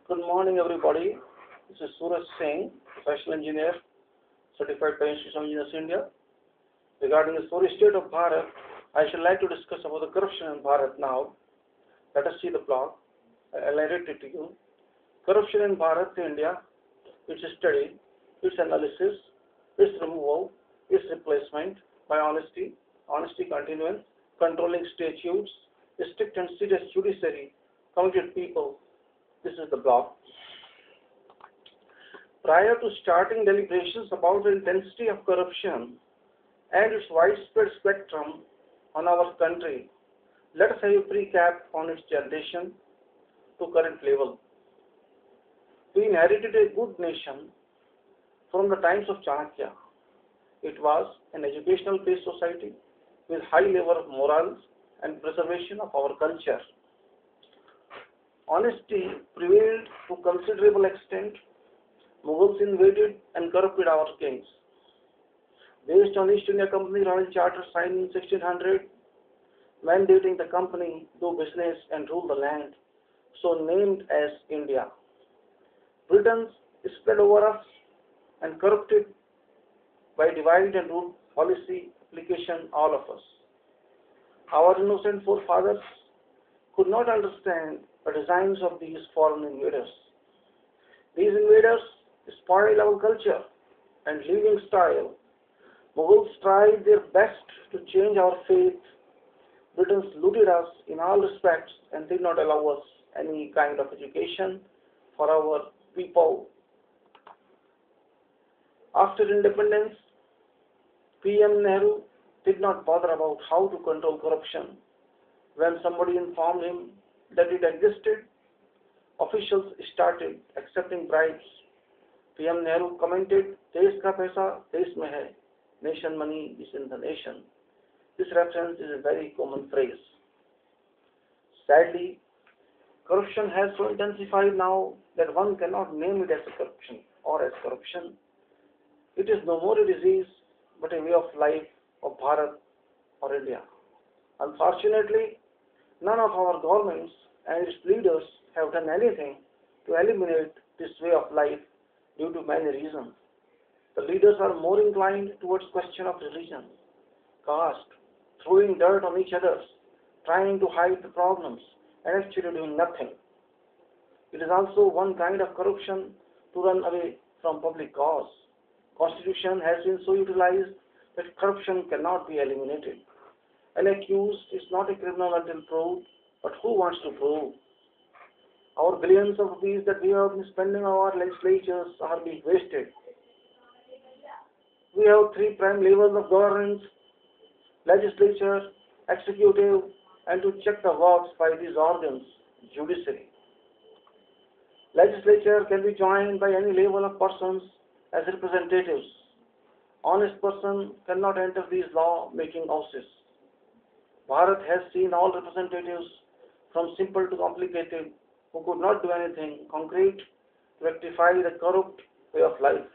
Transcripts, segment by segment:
Good morning, everybody. This is Suraj Singh, professional engineer, certified by Institute of Engineers India. Regarding the sorry state of Bharat, I should like to discuss about the corruption in Bharat now. Let us see the plot. I'll narrate it to you. Corruption in Bharat, India, its study, its analysis, its removal, its replacement by honesty continuance, controlling statutes, strict and serious judiciary, committed people. This is the block. Prior to starting deliberations about the intensity of corruption and its widespread spectrum on our country, let us have a recap on its generation to current level. We inherited a good nation from the times of Chanakya. It was an educational-based society with high level of morals and preservation of our culture. Honesty prevailed to considerable extent. Mughals invaded and corrupted our kings. Based on East India Company Royal Charter signed in 1600, mandating the company do business and rule the land, so named as India. Britons spread over us and corrupted by divide and rule policy application all of us. Our innocent forefathers could not understand the designs of these foreign invaders. These invaders spoiled our culture and living style. Mughals tried their best to change our faith. Britons looted us in all respects and did not allow us any kind of education for our people. After independence, PM Nehru did not bother about how to control corruption. When somebody informed him that it existed, officials started accepting bribes. PM Nehru commented, "Desh ka paisa desh mein hai. Nation money is in the nation." This reference is a very common phrase. Sadly, corruption has so intensified now that one cannot name it as a corruption or as corruption. It is no more a disease but a way of life of Bharat or India. Unfortunately, none of our governments and its leaders have done anything to eliminate this way of life due to many reasons. The leaders are more inclined towards question of religion, caste, throwing dirt on each other, trying to hide the problems, and actually doing nothing. It is also one kind of corruption to run away from public cause. Constitution has been so utilized that corruption cannot be eliminated. An accused is not a criminal until proved, but who wants to prove? Our billions of rupees that we have been spending on our legislatures are being wasted. We have three prime levels of governance: legislature, executive, and to check the works by these organs, judiciary. Legislature can be joined by any level of persons as representatives. Honest person cannot enter these law-making houses. Bharat has seen all representatives, from simple to complicated, who could not do anything concrete to rectify the corrupt way of life.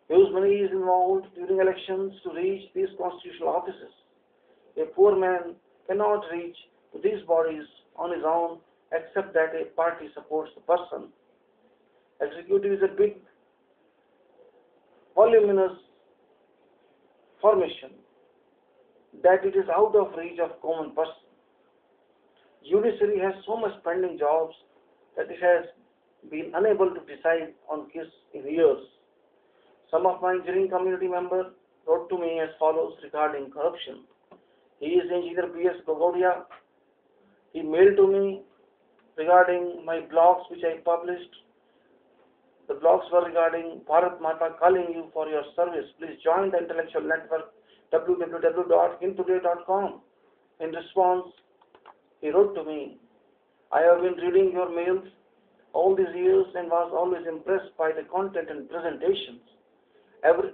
Huge money is involved during elections to reach these constitutional offices. A poor man cannot reach to these bodies on his own except that a party supports the person. Executive is a big, voluminous formation that it is out of reach of common person. Judiciary has so much pending jobs that it has been unable to decide on case in years. Some of my engineering community members wrote to me as follows regarding corruption. He is Engineer P.S. Gogodia. He mailed to me regarding my blogs which I published. The blogs were regarding Bharat Mata calling you for your service. Please join the intellectual network www.intoday.com. In response, he wrote to me, "I have been reading your mails all these years and was always impressed by the content and presentations.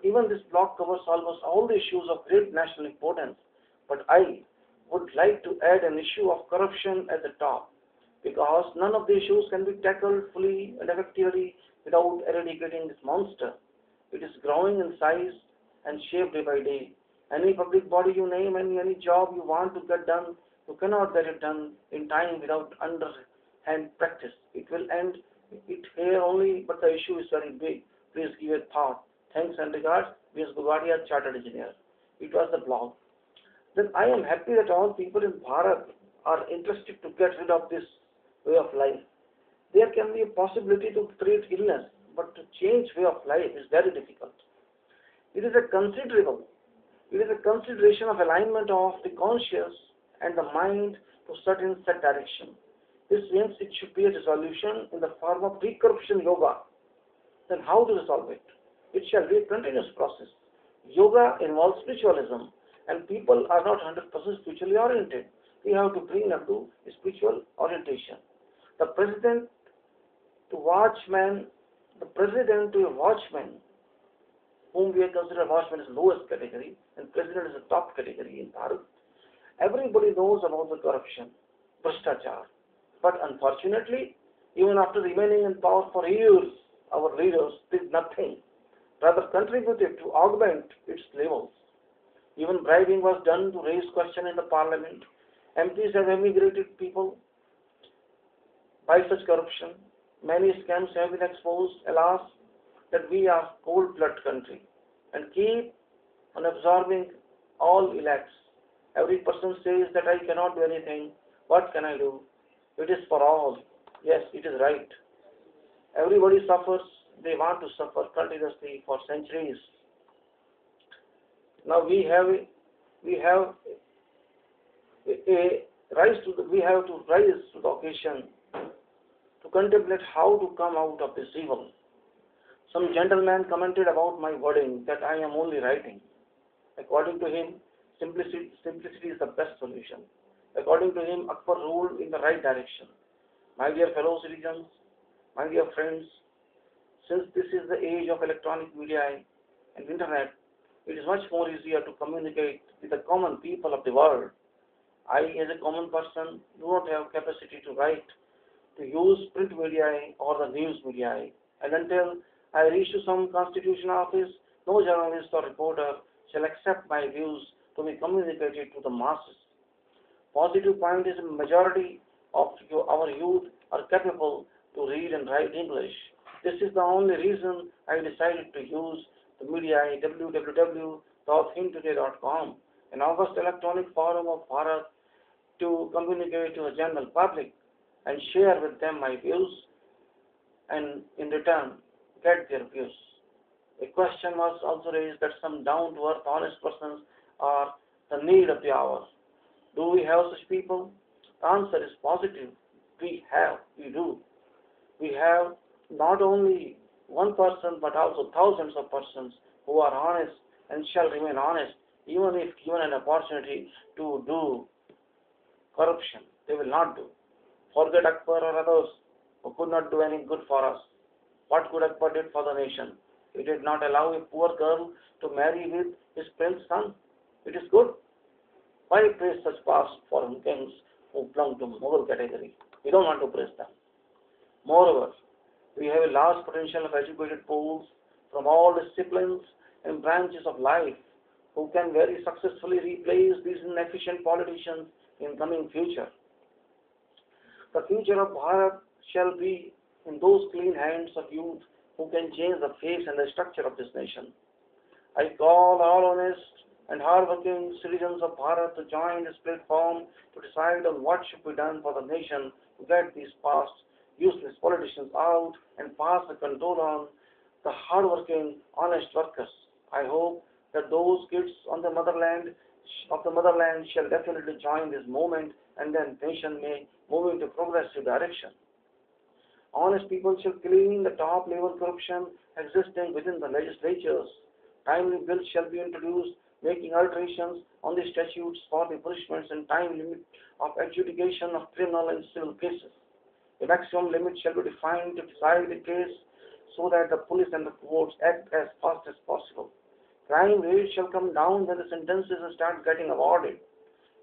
Even this blog covers almost all the issues of great national importance, but I would like to add an issue of corruption at the top, because none of the issues can be tackled fully and effectively without eradicating this monster. It is growing in size and shape day by day. Any public body you name and any job you want to get done, you cannot get it done in time without underhand practice. It here only, but the issue is very big. Please give it thought. Thanks and regards, V.S. Gugadia, Chartered Engineer. It was the blog. Then I am happy that all people in Bharat are interested to get rid of this way of life. There can be a possibility to treat illness, but to change way of life is very difficult. It is a consideration of alignment of the conscious and the mind to certain set direction. This means it should be a resolution in the form of pre-corruption yoga. Then how to resolve it? It shall be a continuous process. Yoga involves spiritualism, and people are not 100% spiritually oriented. We have to bring them to spiritual orientation. The president to a watchman, whom we consider watchman is lowest category, and president is the top category in Bharat. Everybody knows about the corruption, Bharatachar. But unfortunately, even after remaining in power for years, our leaders did nothing, rather contributed to augment its levels. Even bribing was done to raise question in the parliament. MPs have emigrated people by such corruption. Many scams have been exposed. Alas, that we are cold-blooded country and keep on absorbing all elects. Every person says that I cannot do anything. What can I do? It is for all. Yes, it is right. Everybody suffers. They want to suffer continuously for centuries. Now we have to rise to the occasion to contemplate how to come out of this evil. Some gentleman commented about my wording that I am only writing. According to him, simplicity is the best solution. According to him, Akbar ruled in the right direction. My dear fellow citizens, my dear friends, since this is the age of electronic media and internet, it is much more easier to communicate with the common people of the world. I, as a common person, do not have capacity to write, to use print media or the news media. And until I reach to some constitution office, no journalist or reporter shall accept my views to be communicated to the masses. Positive point is a majority of our youth are capable to read and write English. This is the only reason I decided to use the media www.thinktoday.com, an august electronic forum of Bharat, to communicate to the general public and share with them my views and in return get their views. A question was also raised that some down-to-earth honest persons are the need of the hour. Do we have such people? The answer is positive. We do. We have not only one person but also thousands of persons who are honest and shall remain honest even if given an opportunity to do corruption. They will not do. Forget Akbar or others who could not do any good for us. What could Akbar did for the nation? He did not allow a poor girl to marry with his prince's son. It is good. Why praise such past foreign kings who belong to Mughal category? We don't want to praise them. Moreover, we have a large potential of educated fools from all disciplines and branches of life who can very successfully replace these inefficient politicians in coming future. The future of Bharat shall be in those clean hands of youth who can change the face and the structure of this nation. I call all honest and hard-working citizens of Bharat to join this platform to decide on what should be done for the nation to get these past useless politicians out and pass the control on the hard-working, honest workers. I hope that those kids of the motherland shall definitely join this movement, and then nation may move into progressive direction. Honest people shall clean the top-level corruption existing within the legislatures. Timely bills shall be introduced, making alterations on the statutes for the punishments and time limit of adjudication of criminal and civil cases. A maximum limit shall be defined to decide the case so that the police and the courts act as fast as possible. Crime rates shall come down when the sentences start getting awarded.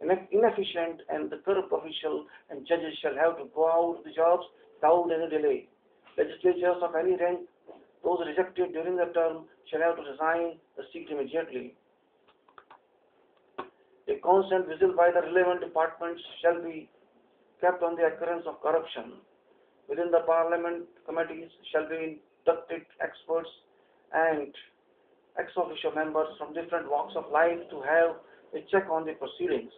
Inefficient and the corrupt official and judges shall have to go out of the jobs without any delay. Legislatures of any rank, those rejected during the term, shall have to resign the seat immediately. A constant vigil by the relevant departments shall be kept on the occurrence of corruption. Within the parliament committees shall be inducted experts and ex officio members from different walks of life to have a check on the proceedings.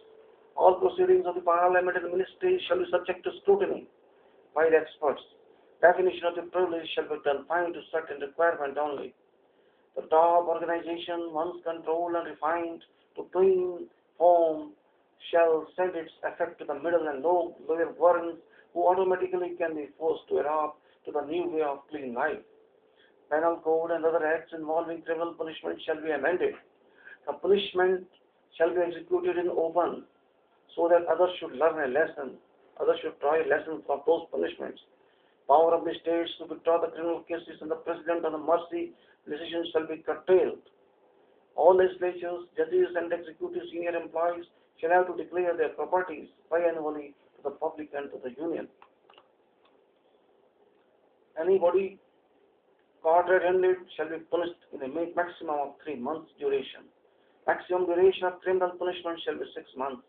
All proceedings of the parliament and ministry shall be subject to scrutiny by the experts. Definition of the privilege shall be confined to certain requirement only. The top organization, once controlled and refined to clean form, shall send its effect to the middle and lower warrants, who automatically can be forced to adopt to the new way of clean life. Penal code and other acts involving criminal punishment shall be amended. The punishment shall be executed in open, so that others should learn a lesson. Others should draw a lesson from those punishments. Power of the states to withdraw the criminal cases and the president on the mercy decisions shall be curtailed. All legislatures, judges and executive senior employees shall have to declare their properties biannually to the public and to the union. Anybody caught red-handed shall be punished in a maximum of 3 months duration. Maximum duration of criminal punishment shall be 6 months.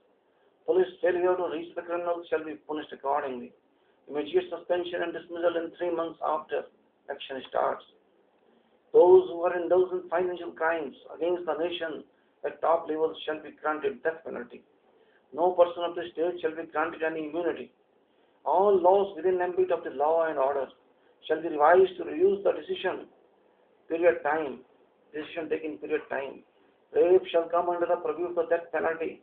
Police failure to reach the criminal shall be punished accordingly. Immediate suspension and dismissal in 3 months after action starts. Those who are indulged in financial crimes against the nation at top levels shall be granted death penalty. No person of the state shall be granted any immunity. All laws within ambit of the law and order shall be revised to reduce the decision taking period time. Rape shall come under the purview of the death penalty.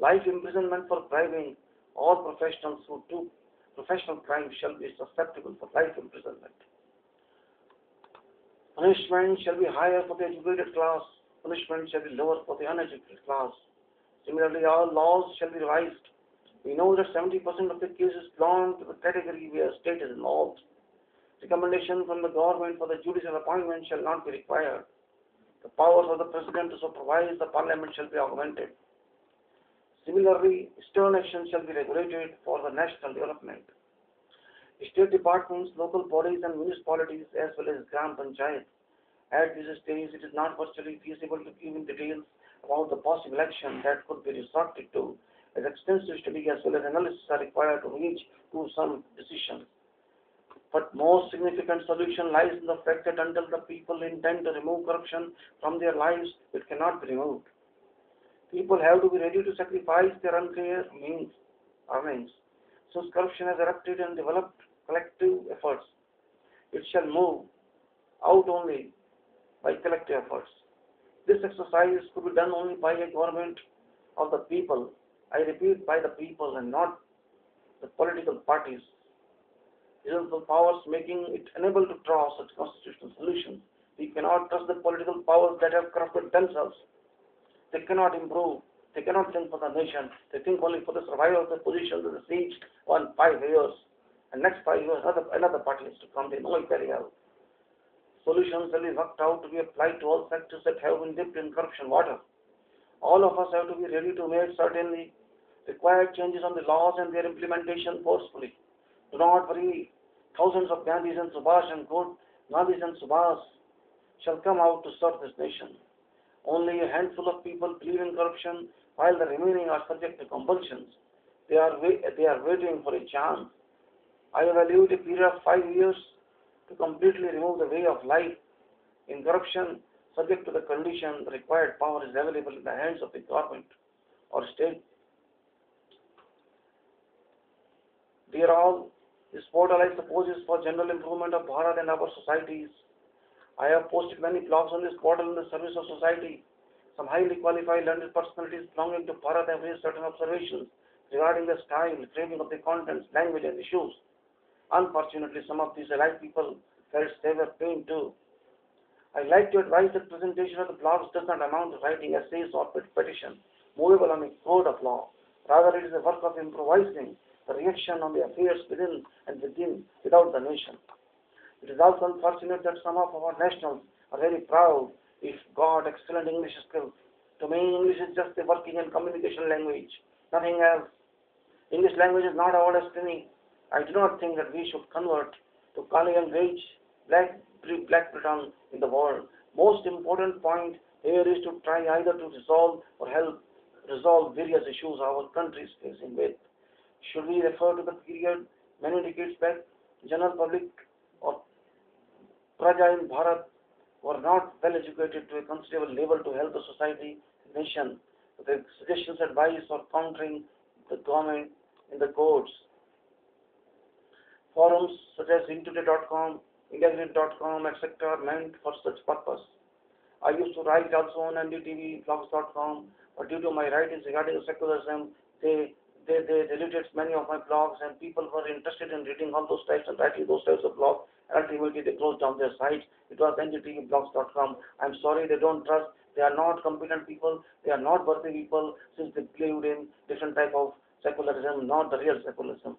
Life imprisonment for bribing. All professionals who do professional crimes shall be susceptible for life imprisonment. Punishment shall be higher for the educated class. Punishment shall be lower for the uneducated class. Similarly, all laws shall be revised. We know that 70% of the cases belong to the category where state is involved. Recommendation from the government for the judicial appointment shall not be required. The powers of the president to supervise the parliament shall be augmented. Similarly, stern action shall be regulated for the national development. State departments, local bodies and municipalities as well as Gram Panchayat. At this stage, it is not virtually feasible to give in details about the possible action that could be resorted to, as extensive study as well as analysis are required to reach to some decision. But most significant solution lies in the fact that until the people intend to remove corruption from their lives, it cannot be removed. People have to be ready to sacrifice their unclear earnings. Since corruption has erupted and developed collective efforts, it shall move out only by collective efforts. This exercise could be done only by a government of the people. I repeat, by the people and not the political parties. Regional powers making it unable to draw such constitutional solutions. We cannot trust the political powers that have corrupted themselves. They cannot improve. They cannot think for the nation. They think only for the survival of the position of the siege on 5 years. And next 5 years, another party has to come. They know it very well. Solutions will be worked out to be applied to all sectors that have been dipped in corruption water. All of us have to be ready to make certainly required changes on the laws and their implementation forcefully. Do not worry. Thousands of Gandhis and Subhash and Gandhis and Subhas shall come out to serve this nation. Only a handful of people believe in corruption, while the remaining are subject to compulsions. They are waiting for a chance. I evaluate a period of 5 years to completely remove the way of life in corruption, subject to the condition the required power is available in the hands of the government or state. Dear all, this portal I suppose is for general improvement of Bharat and our societies. I have posted many blogs on this portal in the service of society. Some highly qualified learned personalities belonging to Bharat have raised certain observations regarding the style, framing of the contents, language and issues. Unfortunately, some of these allied people felt they were pain too. I like to advise that presentation of the blogs does not amount to writing essays or petition, movable on a code of law. Rather, it is a work of improvising the reaction on the affairs within and without the nation. It is also unfortunate that some of our nationals are very proud if got excellent English skills. To me, English is just a working and communication language, nothing else. English language is not our destiny. I do not think that we should convert to Kali and Rage, Black Britain in the world. Most important point here is to try either to resolve or help resolve various issues our country is facing with. Should we refer to the period many decades back? general public or Praja in Bharat were not well educated to a considerable level to help the society, nation, with the suggestions, advice, or countering the government in the courts. Forums such as intoday.com, indiagrid.com, etc. are meant for such purpose. I used to write also on ndtvblogs.com, but due to my writings regarding secularism, they deleted many of my blogs, and people were interested in reading all those types and writing those types of blogs. Ultimately, they closed down their sites. It was ndtvblogs.com. I'm sorry, they don't trust. They are not competent people. They are not worthy people, since they believed in different type of secularism, not the real secularism.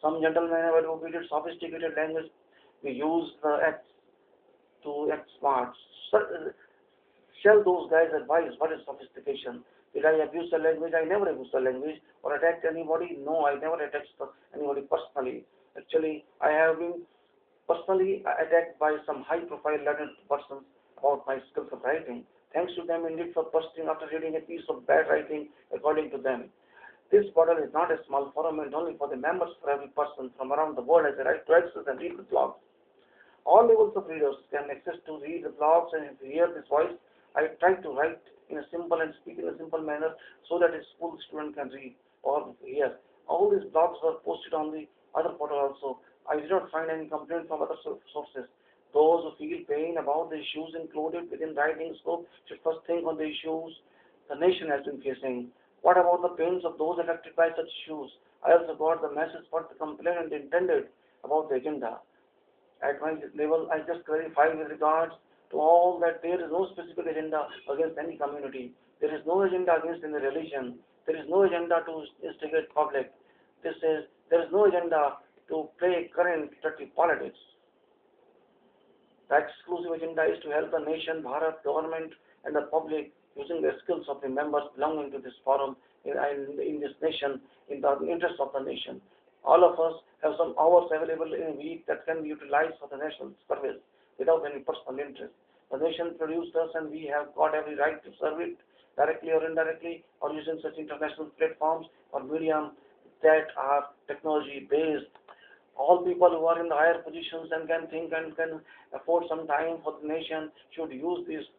Some gentlemen have advocated sophisticated language. We use the acts to act smart. Shall those guys advise what is sophistication? Did I abuse the language? I never abused the language or attacked anybody. No, I never attacked anybody personally. Actually, I have been personally attacked by some high-profile learned persons about my skills of writing. Thanks to them indeed for bursting after reading a piece of bad writing according to them. This portal is not a small forum meant only for the members, for every person from around the world has a right to access and read the blogs. All levels of readers can access to read the blogs and hear this voice. I try to write in a simple and speak in a simple manner so that a school student can read or hear. All these blogs were posted on the other portal also. I did not find any complaint from other sources. Those who feel pain about the issues included within writing scope should first think on the issues the nation has been facing. What about the pains of those affected by such issues? I also got the message what the complainant intended about the agenda. At my level, I just clarify with regards to all that there is no specific agenda against any community. There is no agenda against any religion. There is no agenda to instigate public. There is no agenda to play current dirty politics. The exclusive agenda is to help the nation, Bharat, government, and the public using the skills of the members belonging to this forum in this nation, in the interest of the nation. All of us have some hours available in a week that can be utilized for the national service without any personal interest. The nation produced us, and we have got every right to serve it directly or indirectly, or using such international platforms or medium that are technology based. All people who are in the higher positions and can think and can afford some time for the nation should use these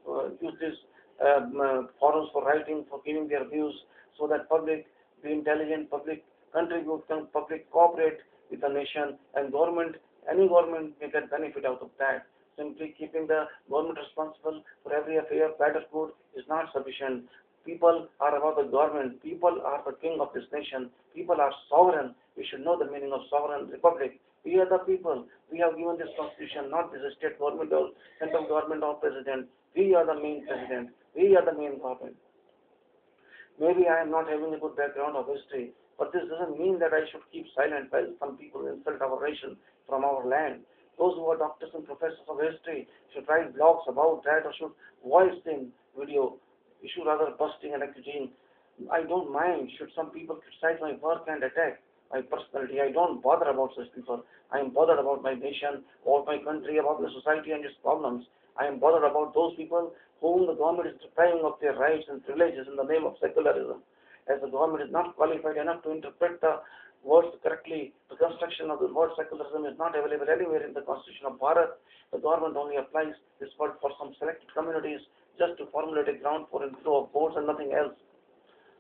forums for writing, for giving their views, so that public be intelligent, public contribute, public cooperate with the nation, and any government may get benefit out of that. Simply keeping the government responsible for every affair, bad or good, is not sufficient. People are about the government. People are the king of this nation. People are sovereign. We should know the meaning of sovereign republic. We are the people. We have given this constitution, not this state government or central government or president. We are the main president. We are the main government. Maybe I am not having a good background of history, but this doesn't mean that I should keep silent while some people insult our nation from our land. Those who are doctors and professors of history should write blogs about that, or should voice in video issue rather busting and accusing. I don't mind should some people criticize my work and attack my personality. I don't bother about such people. I am bothered about my nation, about my country, about the society and its problems. I am bothered about those people whom the government is depriving of their rights and privileges in the name of secularism. As the government is not qualified enough to interpret the words correctly, the construction of the word secularism is not available anywhere in the Constitution of Bharat. The government only applies this word for some selected communities just to formulate a ground for inflow of votes and nothing else.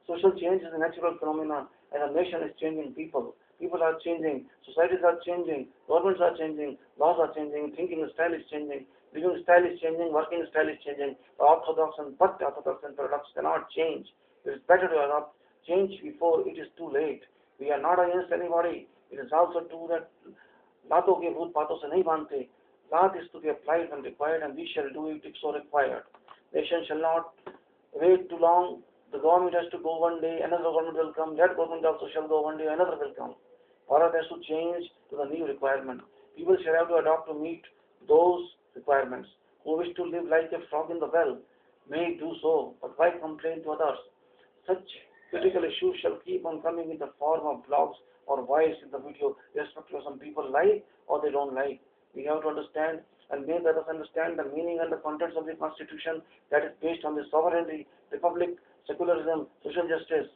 Social change is a natural phenomenon, and a nation is changing people. People are changing, societies are changing, governments are changing, laws are changing, thinking style is changing, living style is changing, working style is changing. The orthodox and paradox cannot change. It is better to adopt change before it is too late. We are not against anybody. It is also true that लातों के भूत बातों से नहीं मानते. Law is to be applied when required, and we shall do it if so required. Nation shall not wait too long. The government has to go one day, another government will come, that government also shall go one day, another will come. Bharat has to change to the new requirement. People shall have to adopt to meet those requirements. Who wish to live like a frog in the well may do so, but why complain to others? Such critical issues shall keep on coming in the form of blogs or voice in the video, irrespective of some people like or they don't like. We have to understand and make others understand the meaning and the contents of the Constitution that is based on the sovereignty, republic, secularism, social justice,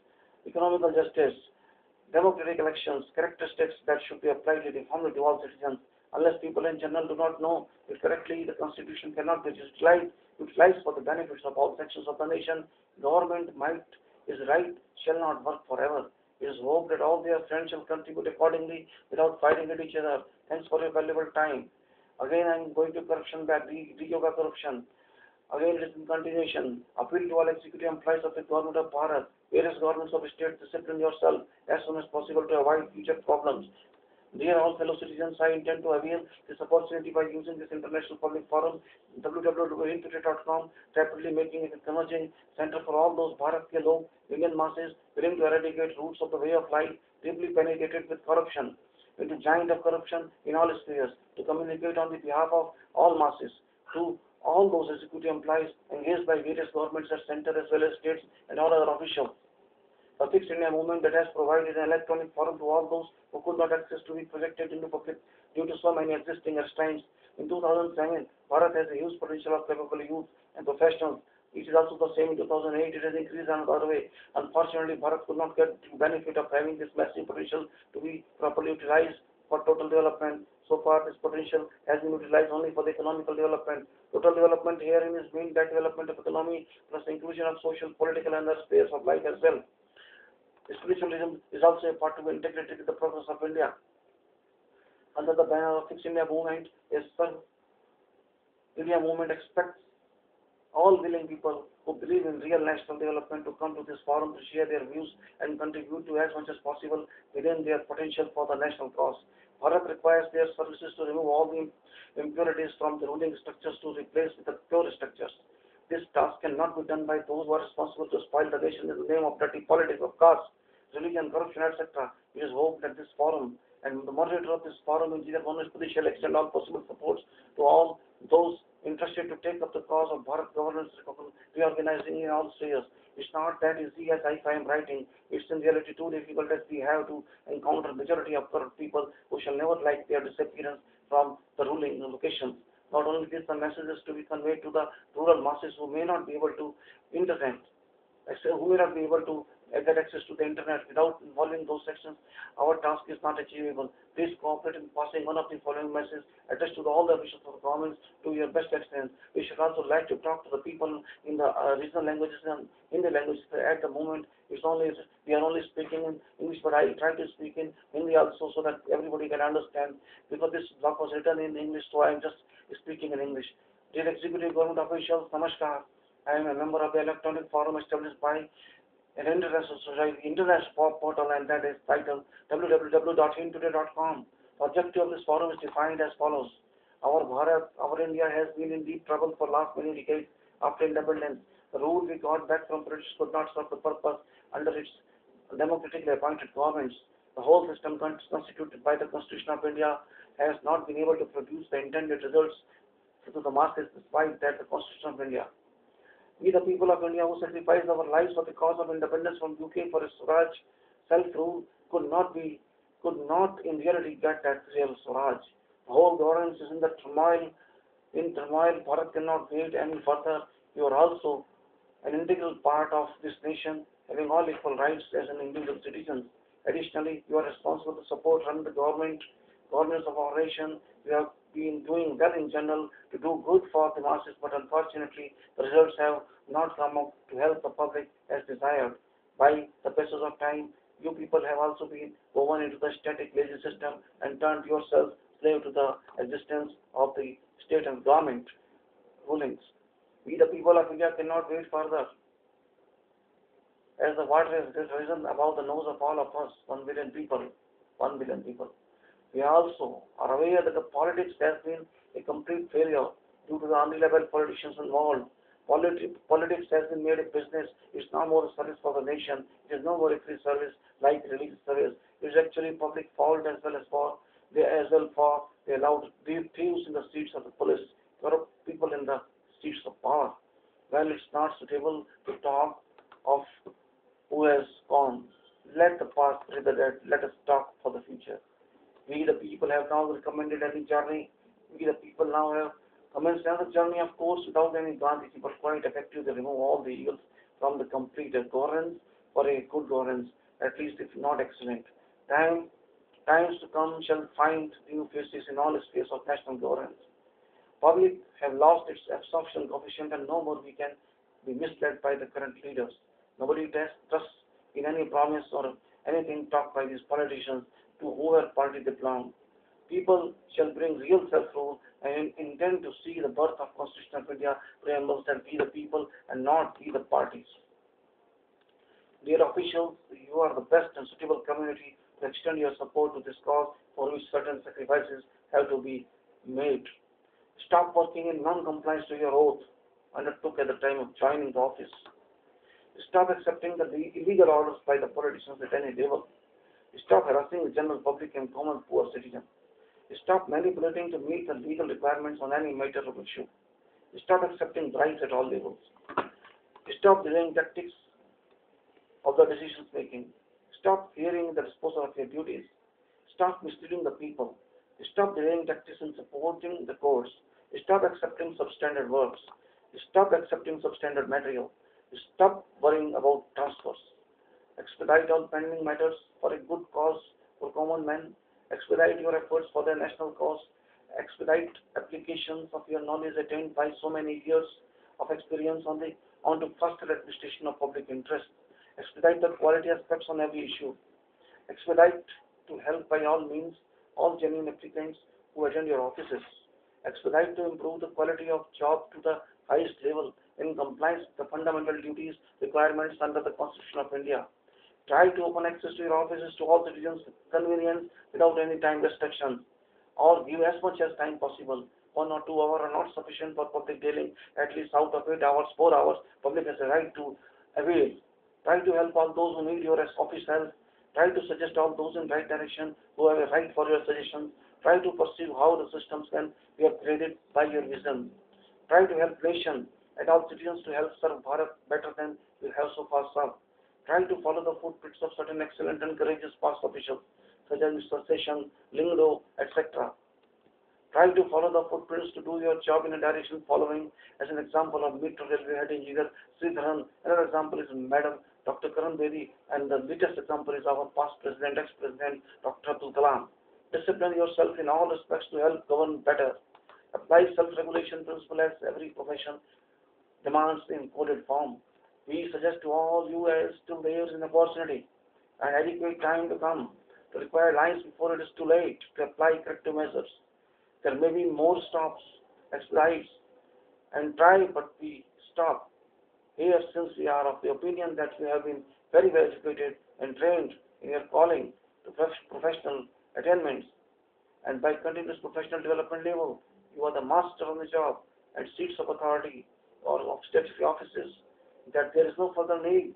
economical justice, democratic elections, characteristics that should be applied uniformly to all citizens. Unless people in general do not know it correctly, the constitution cannot be utilized for the benefits of all sections of the nation. Government might is right shall not work forever. It is hoped that all their friends shall contribute accordingly without fighting at each other. Thanks for your valuable time. Again, I am going to corruption back, yoga corruption. Again, it is in continuation. Appeal to all executive employees of the government of Bharat, various governments of states, discipline yourself as soon as possible to avoid future problems. Dear all fellow citizens, I intend to avail this opportunity by using this international public forum, www.internet.com, rapidly making it a converging center for all those Bharat ke log, Indian masses, willing to eradicate roots of the way of life, deeply penetrated with corruption, into giant of corruption in all spheres, to communicate on the behalf of all masses, to all those executive employees engaged by various governments at center as well as states and all other officials. The Fixed India movement that has provided an electronic forum to all those who could not access to be projected into public due to so many existing restraints. In 2007, Bharat has a huge potential of capable youth and professionals. It is also the same in 2008. It has increased another way. Unfortunately, Bharat could not get the benefit of having this massive potential to be properly utilized for total development. So far, this potential has been utilized only for the economical development. Total development herein is mean that development of economy plus inclusion of social, political, and other spheres of life as well. Spiritualism is also a part to be integrated with the progress of India. Under the banner of Fixed India movement, a Serve India movement expects all willing people who believe in real national development to come to this forum to share their views and contribute to as much as possible within their potential for the national cause. Bharat requires their services to remove all the impurities from the ruling structures to replace with the pure structures. This task cannot be done by those who are responsible to spoil the nation in the name of dirty politics of caste, religion, corruption, etc. It is hoped that this forum and the moderator of this forum, Engineer Manoj Puri, shall extend all possible supports to all those interested to take up the cause of Bharat governance reorganizing in all spheres. It's not that easy as I am writing. It's in reality too difficult as we have to encounter majority of corrupt people who shall never like their disappearance from the ruling locations. Not only this, the message is to be conveyed to the rural masses who may not be able to internet, who may not be able to get access to the internet without involving those sections. Our task is not achievable. Please cooperate in passing one of the following messages addressed to all the officials of the government to your best extent. We should also like to talk to the people in the regional languages and in the languages. At the moment, we are only speaking in English, but I try to speak in Hindi also so that everybody can understand. Because this blog was written in English, so I am just speaking in English. Dear executive government officials, namaskar. I am a member of the electronic forum established by an international society, international portal, and that is titled www.intoday.com. The objective of this forum is defined as follows. Our Bharat, our India has been in deep trouble for last many decades after independence. The rule we got back from British could not serve the purpose under its democratically appointed governments. The whole system constituted by the Constitution of India has not been able to produce the intended results to the masses despite that the Constitution of India. We, the people of India who sacrificed our lives for the cause of independence from UK for a Swaraj self-rule, could not in reality get that real Swaraj. The whole governance is in the turmoil. In turmoil, Bharat cannot wait any further. You are also an integral part of this nation, having all equal rights as an individual citizen. Additionally, you are responsible to support run the governance of our nation. We have been doing well in general to do good for the masses, but unfortunately, the results have not come up to help the public as desired. By the passage of time, you people have also been woven into the static lazy system and turned yourselves slave to the existence of the state and government rulings. We, the people of India, cannot wait further. As the water has risen above the nose of all of us, 1 billion people, 1 billion people. We also are aware that the politics has been a complete failure due to the unreliable politicians involved. Politics has been made a business. It's no more a service for the nation. It is no more a free service like religious service. It is actually public fault as well for they allowed thieves in the seats of the police, corrupt people in the seats of power. Well, it's not suitable to talk of who has gone. Let the past bury the dead. Let us talk for the future. We, the people, have now recommended any journey. We, the people, now have commenced another journey, of course, without any Gandhiji, but quite effective to remove all the evils from the complete governance for a good governance, at least if not excellent. Times to come shall find new faces in all spheres of national governance. Public have lost its absorption coefficient and no more we can be misled by the current leaders. Nobody trusts in any promise or anything talked by these politicians to whoever party they belong. People shall bring real self-rule and intend to see the birth of Constitution of India preambles that be the people and not be the parties. Dear officials, you are the best and suitable community to extend your support to this cause for which certain sacrifices have to be made. Stop working in non-compliance to your oath undertook at the time of joining the office. Stop accepting the illegal orders by the politicians at any level. Stop harassing the general public and common poor citizens. Stop manipulating to meet the legal requirements on any matter of issue. Stop accepting bribes at all levels. Stop delaying tactics of the decisions making. Stop fearing the disposal of your duties. Stop misleading the people. Stop delaying tactics in supporting the courts. Stop accepting substandard works. Stop accepting substandard material. Stop worrying about transfers. Expedite all pending matters for a good cause for common men. Expedite your efforts for the national cause. Expedite applications of your knowledge attained by so many years of experience onto faster administration of public interest. Expedite the quality aspects on every issue. Expedite to help by all means all genuine applicants who attend your offices. Expedite to improve the quality of job to the highest level in compliance with the fundamental duties requirements under the Constitution of India. Try to open access to your offices to all citizens with convenience without any time restrictions, or give as much as time possible. 1 or 2 hours are not sufficient for public dealing. At least out of 8 hours, 4 hours, public has a right to avail. Try to help all those who need your office help. Try to suggest all those in right direction who have a right for your suggestions. Try to perceive how the systems can be upgraded by your vision. Try to help nation and all citizens to help serve Bharat better than you have so far served. Try to follow the footprints of certain excellent and courageous past officials, such as Mr. Session, Lingdo, etc. Try to follow the footprints to do your job in a direction following as an example of Metro Railway Head Engineer Sridharan. Another example is Madam Dr. Karan Bedi, and the latest example is our past President, ex-President Dr. Abdul Kalam. Discipline yourself in all respects to help govern better. Apply self-regulation principle as every profession demands in coded form. We suggest to all you as still there is an opportunity and adequate time to come to require lines before it is too late to apply corrective measures. There may be more stops, expedites, and try, but we stop here since we are of the opinion that you have been very well educated and trained in your calling to professional attainments, and by continuous professional development level, you are the master on the job and seats of authority or of statutory offices, that there is no further need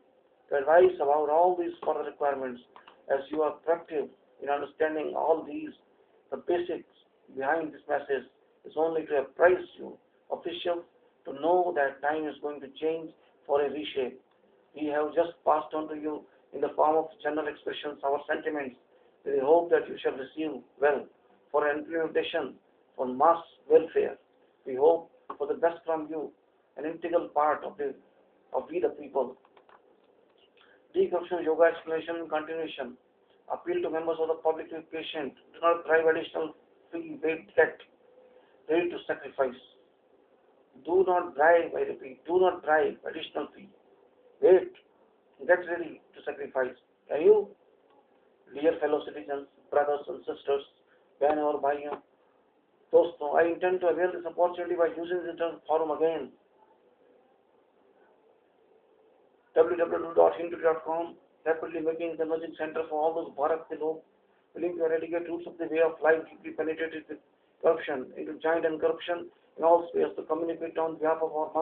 to advise about all these further requirements, as you are proactive in understanding all these. The basics behind this message is only to apprise you, officials, to know that time is going to change for a reshape. We have just passed on to you in the form of general expressions our sentiments with the hope that you shall receive well for implementation for mass welfare. We hope for the best from you, an integral part of we the people. Decorruption yoga explanation and continuation. Appeal to members of the public to be patient. Do not drive additional fee, wait, get ready to sacrifice. Do not drive, I repeat, do not drive additional fee. Wait, get ready to sacrifice. Can you? Dear fellow citizens, brothers and sisters, बहन और भाइयों, दोस्तों, I intend to avail this opportunity by using this forum again. www.hindu.com, rapidly making the emerging center for all those Bharat ke log willing to eradicate roots of the way of life deeply penetrated with corruption, into giant and corruption in all spheres, to communicate on behalf of our master